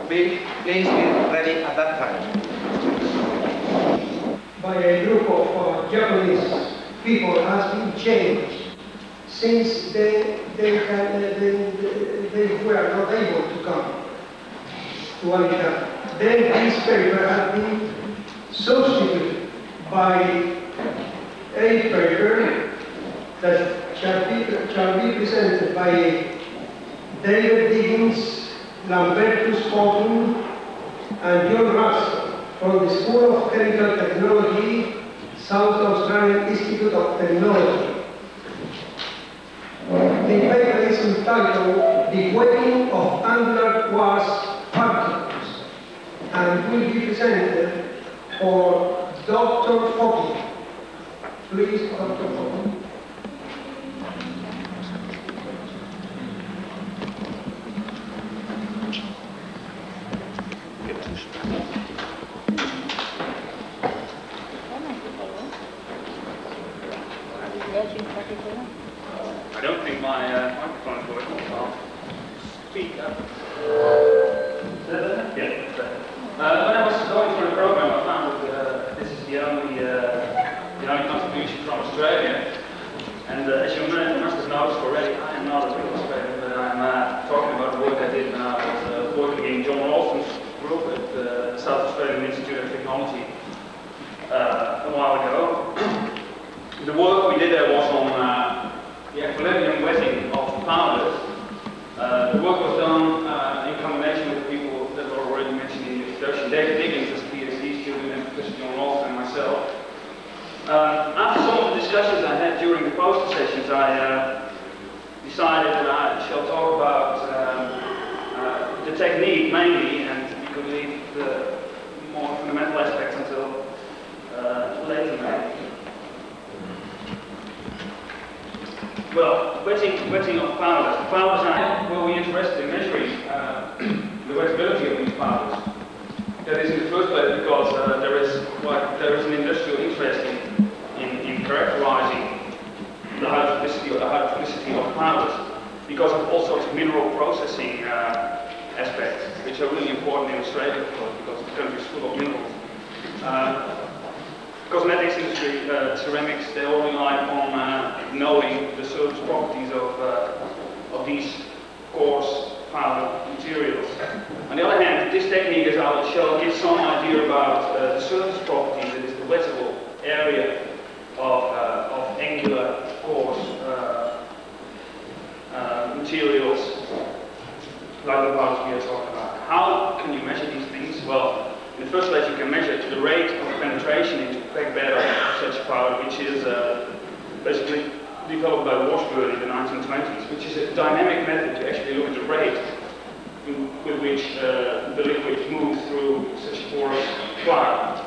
please be ready at that time. By a group of Japanese people has been changed since they were not able to come to Alita. Then this paper has been substituted by a paper that shall be presented by David Diggins, Lambertus Fulton, and John Russell from the School of Chemical Technology, South Australian Institute of Technology. The paper is entitled The Wetting of Angular Quartz Particles and will be presented for Dr. Fulton. Please, Dr. Fulton. I don't think my microphone is working, so I'll speak up. Yeah. When I was going through the program, I found that this is the only contribution from Australia. And as you must have noticed already, I am not a real Australian, but I'm talking about the work I did when I was working in John Ralston's group at the South Australian Institute of Technology a while ago. The work we did there was on the equilibrium wetting of powders. The work was done in combination with people that were already mentioned in the introduction. David Diggins as a PhD student and Professor John Ralston and myself. After some of the discussions I had during the poster sessions, I decided that I shall talk about the technique mainly, and we could leave the more fundamental aspects until later maybe. Well, wetting of powders. Powders are well, we're interested in measuring the wettability of these powders. That is in the first place because there is an industrial interest in characterizing the hydrophilicity or the hydrophilicity of powders because of all sorts of mineral processing aspects, which are really important in Australia, of course, because the country is full of minerals. Cosmetics industry, ceramics, they all rely on knowing the surface properties of these coarse powder materials. On the other hand, this technique, as I will show, gives some idea about the surface properties, that is the wettable area of angular coarse materials like the powders we are talking about. How can you measure these things? Well, in the first place, you can measure the rate of penetration into the packed bed of such a powder, which is basically developed by Washburn in the 1920s, which is a dynamic method to actually look at the rate with which the liquid moves through such a porous cloud.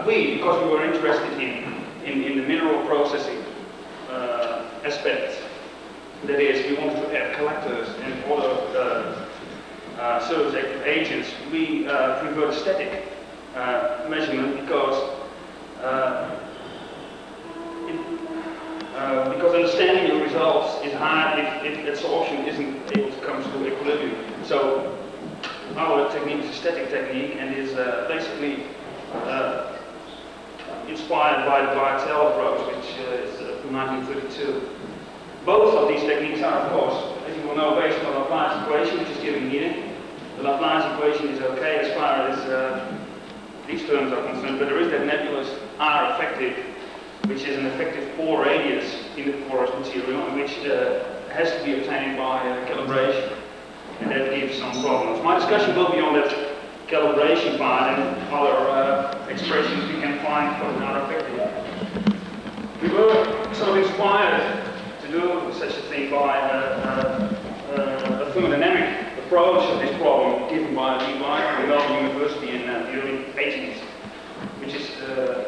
Because we were interested in the mineral processing aspect, that is, we wanted to add collectors and other surface active agents, we prefer static measurement because understanding the results is hard if absorption isn't able to come to equilibrium. So our technique is a static technique and is basically inspired by the Bartel approach, which is from 1932. Both of these techniques are, of course, as you will know, based on the Laplace equation, which is given here. The Laplace equation is okay as far as these terms are concerned, but there is that nebulous R effective, which is an effective pore radius in the porous material, and which has to be obtained by calibration, and that gives some problems. My discussion will be on that calibration part and other expressions we can find for the R effective. We were sort of inspired to do such a thing by a thermodynamic approach of this problem given by Lee White from Melbourne University in the early 80s, which is,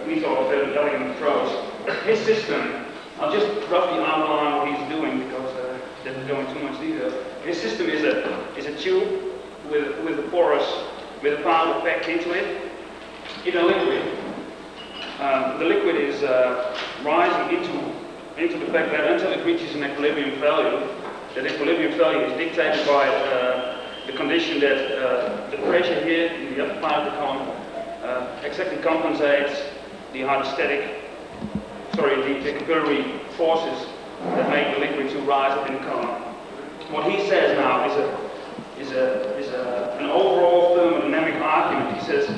we thought, a very elegant approach. His system, I'll just roughly outline what he's doing because it doesn't go into too much detail. His system is a tube with a powder packed into it in a liquid. The liquid is rising into the packed bed until it reaches an equilibrium value. That equilibrium value is dictated by the condition that the pressure here in the upper part of the column exactly compensates the hydrostatic, the capillary forces that make the liquid to rise up in the column. What he says now is an overall thermodynamic argument. He says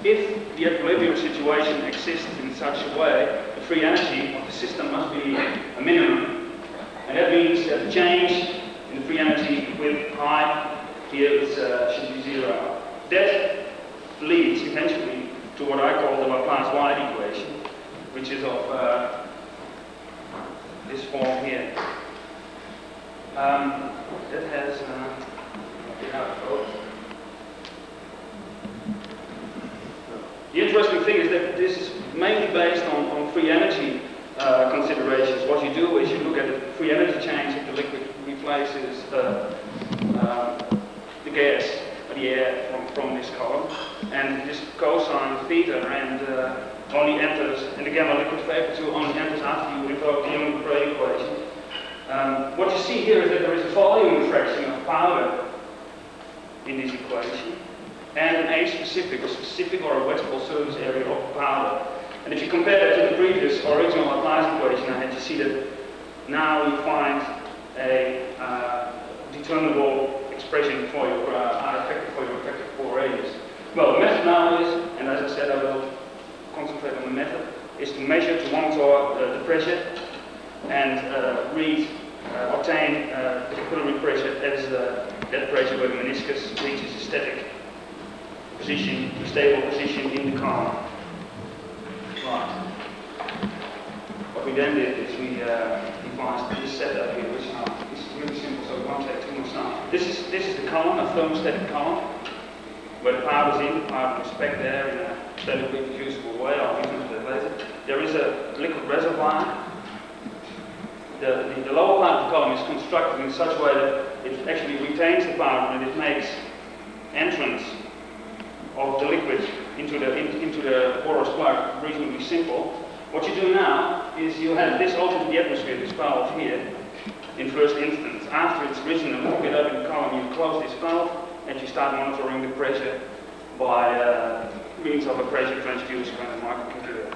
if the equilibrium situation exists in such a way, the free energy of the system must be a minimum. And that means that the change in the free energy with high here should be zero. That leads eventually to what I call the Laplace-Wide equation, which is of this form here. That has the interesting thing is that this is mainly based on free energy considerations. What you do is you look at the free energy change if the liquid replaces the gas, the air from this column, and this cosine theta and only enters, and the gamma liquid vapor 2 only enters after you invoke the Young-Bray equation. What you see here is that there is a volume fraction of powder in this equation, and an age-specific, a specific or a wettable surface area of powder. And if you compare that to the previous original Laplace equation I had, you see that now you find a determinable expression for your effective core radius. Well, the method now is, and as I said, I will concentrate on the method, is to measure, to monitor the pressure and obtain the capillary pressure as that pressure where the meniscus reaches a static position, a stable position in the column. Right. What we then did is we devised this setup here, which is really simple, so it won't take too much time. This is the column, a thermostatic column, where the powder's in, the powder is packed there in a statically reducible way. I'll get into that later. There is a liquid reservoir. The lower part of the column is constructed in such a way that it actually retains the powder and it makes entrance of the liquid into the porous plug reasonably simple. What you do now is you have this open to the atmosphere, this valve here, in first instance. After it's risen and hook it up in the column, you close this valve and you start monitoring the pressure by means of a pressure transducer and a microcomputer.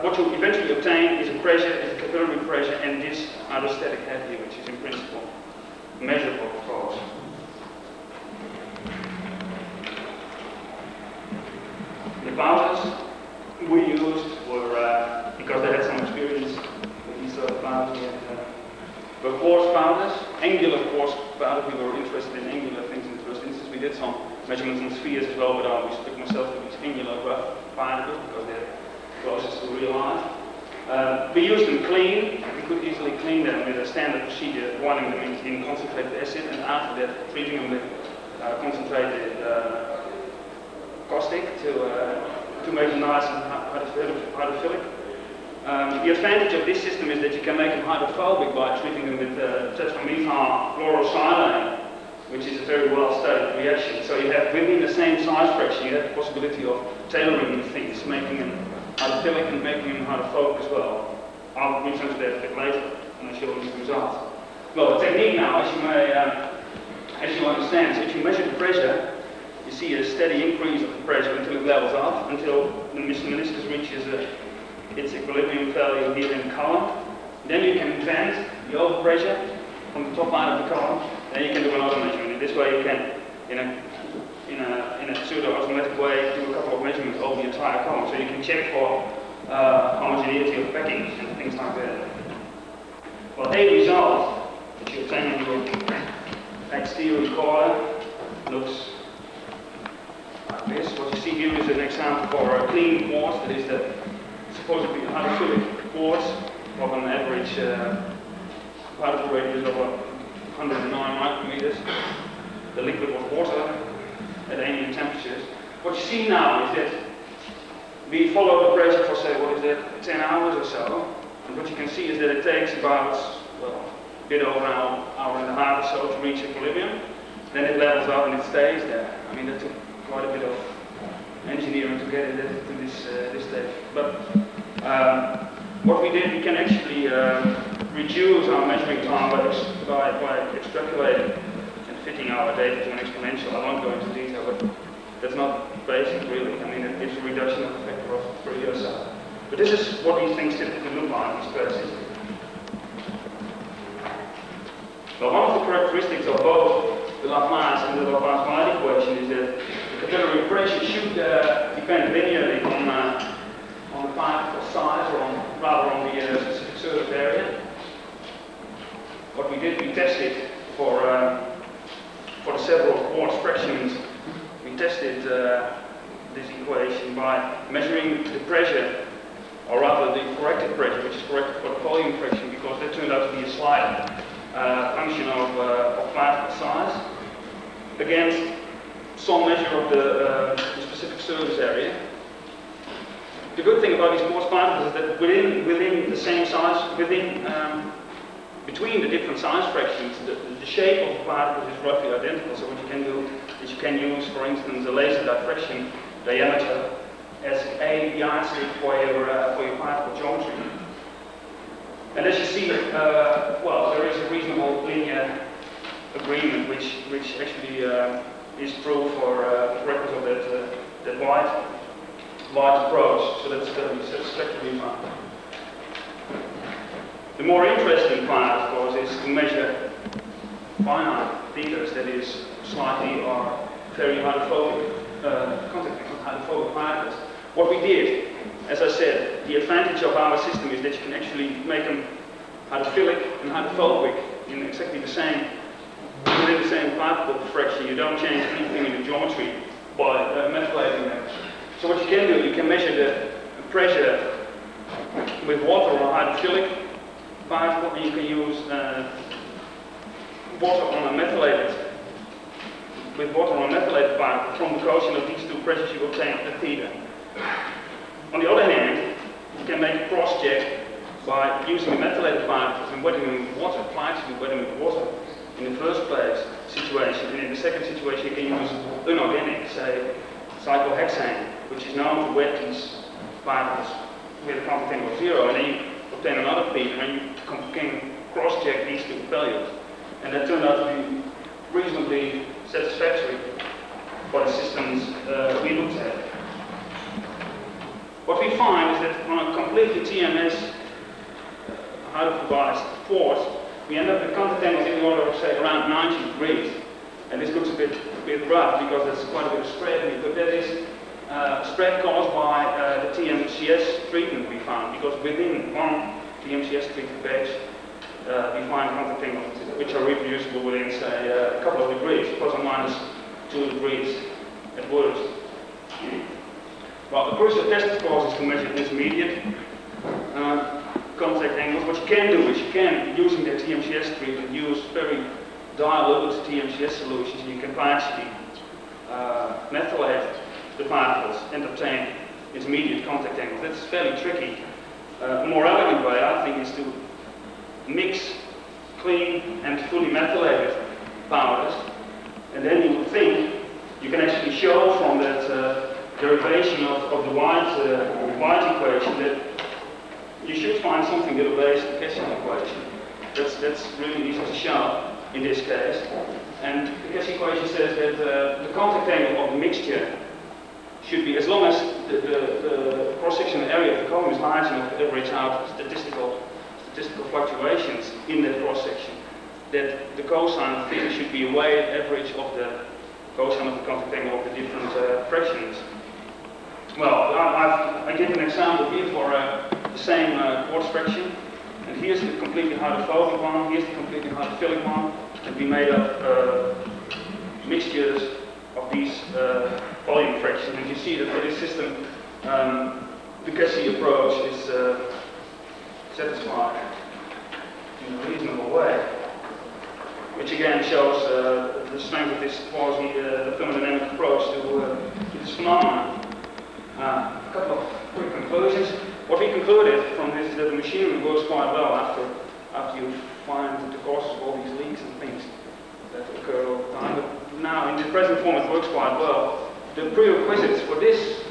What you eventually obtain is a pressure, is a capillary pressure, and this hydrostatic head here, which is in principle measurable, of course. The powders we used were, because they had some experience with these sort of powders, were quartz powders, angular quartz powders. We were interested in angular things in the first instance. We did some measurements on spheres as well, but I restrict myself to these angular rough particles because they're closest to real life. We used them clean. We could easily clean them with a standard procedure, boiling them in concentrated acid, and after that treating them with concentrated caustic to make them nice and hydrophilic. The advantage of this system is that you can make them hydrophobic by treating them with tetramethyl chlorosilane, which is a very well-studied reaction. So you have, within the same size fraction, you have the possibility of tailoring the things, making them hydrophilic and making them hydrophobic as well. I'll return to that a bit later when I show you the results. Well, the technique now, as you understand, so if you measure the pressure, you see a steady increase of the pressure until it levels off, until the meniscus reaches its equilibrium value here in the column. Then you can invent the overpressure from the top part of the column. Then you can do another measurement. In this way, you can, in a pseudo-automatic way, do a couple of measurements over the entire column. So you can check for homogeneity of packing and things like that. Well, a result that you obtain in your exterior coil looks like this. What you see here is an example for a clean quartz, that is the supposedly hydrophilic quartz of an average particle radius of 109 micrometers. The liquid was water at ambient temperatures. What you see now is that we follow the pressure for, say, 10 hours or so. And what you can see is that it takes about, well, a bit over an hour and a half or so to reach equilibrium. Then it levels up and it stays there. I mean, that took quite a bit of engineering to get it to this stage. But what we did, we can actually reduce our measuring time by extrapolating and fitting our data to an exponential. I won't go into detail, but that's not basic really. I mean, it's a reduction of a factor of 3 or so. But this is what these things typically look like, these spaces. Well, one of the characteristics of both the Laplace and the Laplace-Wright equation is that the capillary pressure should depend linearly on the particle size, or rather on the specific surface area. What we did, we tested for the several quartz fractions, we tested this equation by measuring the pressure, or rather the corrected pressure, which is corrected for the volume fraction, because that turned out to be a slight function of particle size, against some measure of the specific surface area. The good thing about these quartz particles is that within the same size, between the different size fractions, the shape of the particles is roughly identical. So what you can do is you can use, for instance, a laser diffraction diameter as a yardstick for your particle geometry. And as you see, well, there is a reasonable linear agreement which actually is true for records of that wide approach. So that's satisfactorily found. The more interesting part, of course, is to measure finite theta's, that is, slightly or very hydrophobic hydrophobic particles. What we did, as I said, the advantage of our system is that you can actually make them hydrophilic and hydrophobic in exactly the same, within the same particle fraction. You don't change anything in the geometry by methylating them. So what you can do, you can measure the pressure with water or hydrophilic particle, and you can use water on a methylated particle. From the quotient of these two pressures you obtain a theta. On the other hand, you can make a cross check by using the methylated particles and wetting them with water, partially wetting them with water in the first place situation, and in the second situation you can use inorganic, say cyclohexane, which is known to wet these particles with a contact angle of 0, and then you obtain another theta, and you can cross-check these two values. And that turned out to be reasonably satisfactory for the systems we looked at. What we find is that on a completely TMS hydrophobized force, we end up with contact angles in the order of, say, around 90 degrees. And this looks a bit rough because there's quite a bit of spread in it, but that is spread caused by the TMCS treatment we found, because within one TMCS treated batch we find contact angles which are reproducible within, say, a couple of degrees, plus or minus 2 degrees at worst. Well, the crucial test, of course, is to measure intermediate contact angles. What you can do is you can, using the TMCS treatment, use very dilute TMCS solutions, and you can partially methylate the particles and obtain intermediate contact angles. That's fairly tricky. A more elegant way, I think, is to mix clean and fully methylated powders, and then you would think you can actually show from that derivation of the White equation that you should find something that obeys the Cassion equation. That's really easy to show in this case. And the Cassion equation says that the contact angle of the mixture should be, as long as the cross-sectional area of the column is large enough to average out statistical fluctuations in that cross-section, that the cosine of theta should be a weighted average of the cosine of the contact angle of the different fractions. Well, I give an example here for the same quartz fraction, and here's the completely hydrophobic one, here's the completely hydrophilic one, and we made up mixtures of these volume fractions, and you see that for this system the Cassie approach is satisfied in a reasonable way, which again shows the strength of this quasi thermodynamic approach to this phenomenon. A couple of quick conclusions. What we concluded from this is that the machinery works quite well after you find the causes of all these leaks and things that occur all the time. But now, in the present form, it works quite well. The prerequisites for this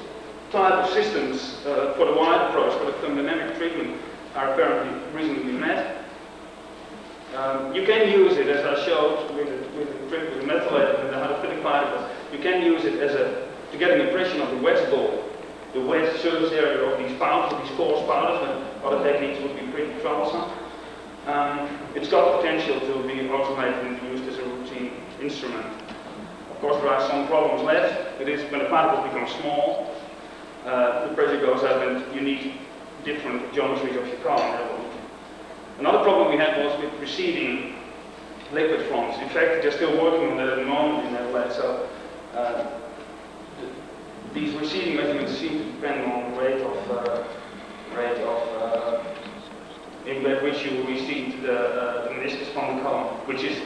type of systems, for the White approach, for the thermodynamic treatment, are apparently reasonably met. You can use it, as I showed with the trick with the methylated and the hydrophilic particles, you can use it to get an impression of the wedge ball, the wedge surface area of these powders, of these coarse powders, but other techniques would be pretty troublesome. It's got potential to be automated and used as a routine instrument. Of course, there are some problems left. It is when the particles become small, the pressure goes up and you need different geometries of your car. Another problem we had was with receding liquid fronts. In fact, they're still working on that at the moment in their lab, so these receding measurements seem to depend on the rate at which you recede the meniscus from the column, which is